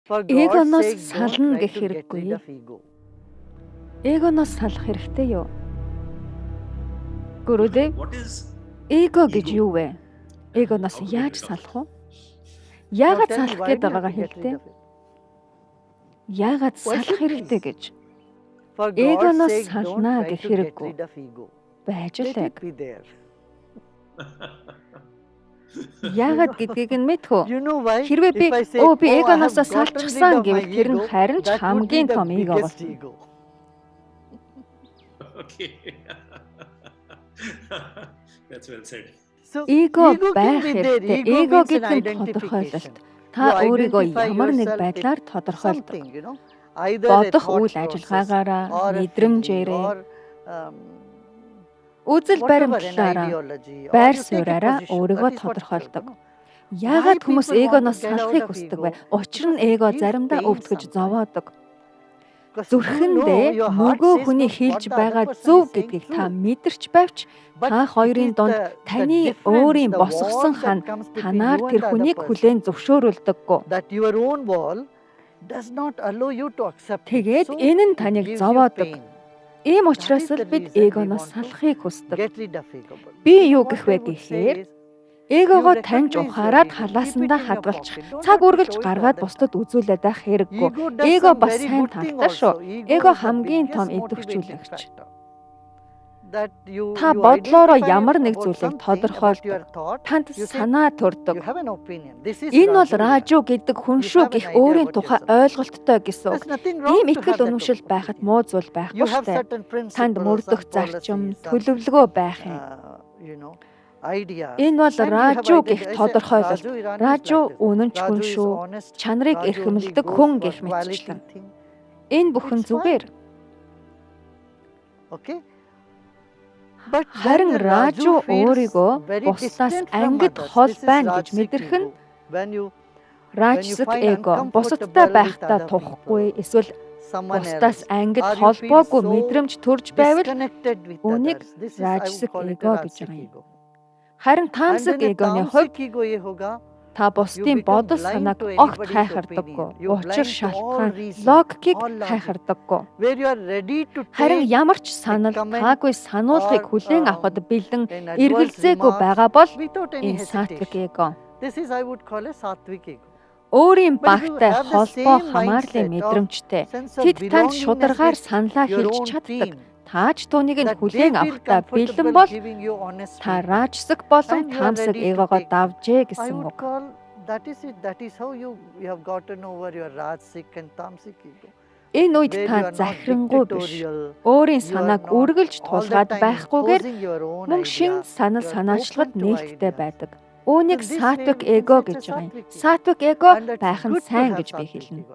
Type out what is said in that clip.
Эгоноос сална гэх хэрэггүй. Эгоноос салах хэрэгтэй юу? Гүрүдэ, эго гэж юу вэ? Эгоноос яаж салах вэ? Яагаад салах гээд байгаагаа хэлтэй? Яагаад салах хэрэгтэй гэж? Эгоноос салнаа гэх хэрэггүй. Байж л яг. Яагаад гэдгийг нь мэдхүү. Хэрвээ би эгоноос салчихсан гэвэл тэр нь харин ч хамгийн том эго болно. Эго байх хэрэгтэй. Эго гэдэг нь тодорхойлолт. Та өөрийгөө ямар нэг байдлаар тодорхойлдог. Бодох үйл ажиллагаагаараа, мэдрэмжээрээ, үзэл баримтлалаараа, байр сууриараа өөрийгөө тодорхойлдог. Яагаад хүмүүс эгоноос салахыг хүсдэг вэ? Учир нь эго заримдаа өвдгөж зовоодог. Зүрхэндээ нөгөө хүний хэлж байгаа зөв гэдгийг та мэдэрч байвч та хоёрын дунд таны өөрийн босгосон хан танаар тэр хүнийг хүлээн зөвшөөрүүлдэггүй. Тэгээд энэ нь таныг зовоодог. Ийм учраас л бид эгоноос салахыг хүсдэг. Би юу гэх вэ гэхээр эгогоо таньж ухаарад халаасандаа хадгалчих. Цаг үргэлж гаргаад бусдад үзүүлээд байх хэрэггүй. Эго бас сайн талтай шүү. Эго хамгийн том идэвхжүүлэгч. Та бодлоороо ямар нэг зүйлийг тодорхойлдог. Танд санаа төрдөг. Энэ бол ражу гэдэг хүн шүү гэх өөрийн тухай ойлголттой гэсэн үг. Ийм итгэл үнэмшил байхад муу зүйл байхгүй шүү. Танд мөрдөх зарчим, төлөвлөгөө байх юм. Энэ бол ражу гэх тодорхойлолт. Ражу үнэн ч хүн шүү. Чанарыг эрхэмлдэг хүн гэх мэтчлэн. Энэ бүхэн зүгээр. Харин ражу өөрийгөө бусдаас ангид хол байна гэж мэдэрх нь ражсик эго бусадтай байхдаа тухгүй эсвэл бусдаас ангид холбоогүй мэдрэмж төрж байвал үүнийг ражсик эго гэж байгаа юм. Харин таамсаг эгоны хувьд та бусдын бодол санааг огт хайхардаггүй. Учир шалтгаан логикийг хайхардаггүй. Харин ямар ч санал таагүй сануулгыг хүлээн авахд бэлэн эргэлзээгүй байгаа бол энэ сатвик эго. Өөрийн багтай холбоо хамаарлын мэдрэмжтэй тэд танд шударгаар саналаа хэлж чаддаг. Тааж түүнийг нь хүлээн авахдаа бэлэн бол та ражсик болон таамсаг эгогоо давжээ гэсэн үг. Энэ үед та захирангүй биш. Өөрийн санааг үргэлж тулгаад байхгүйгээр мөн шин санал санаачлагад нээлттэй байдаг. Үүнийг сатвик эго гэж байгаа юм. Сатвик эго байх нь сайн гэж би хэлнэ.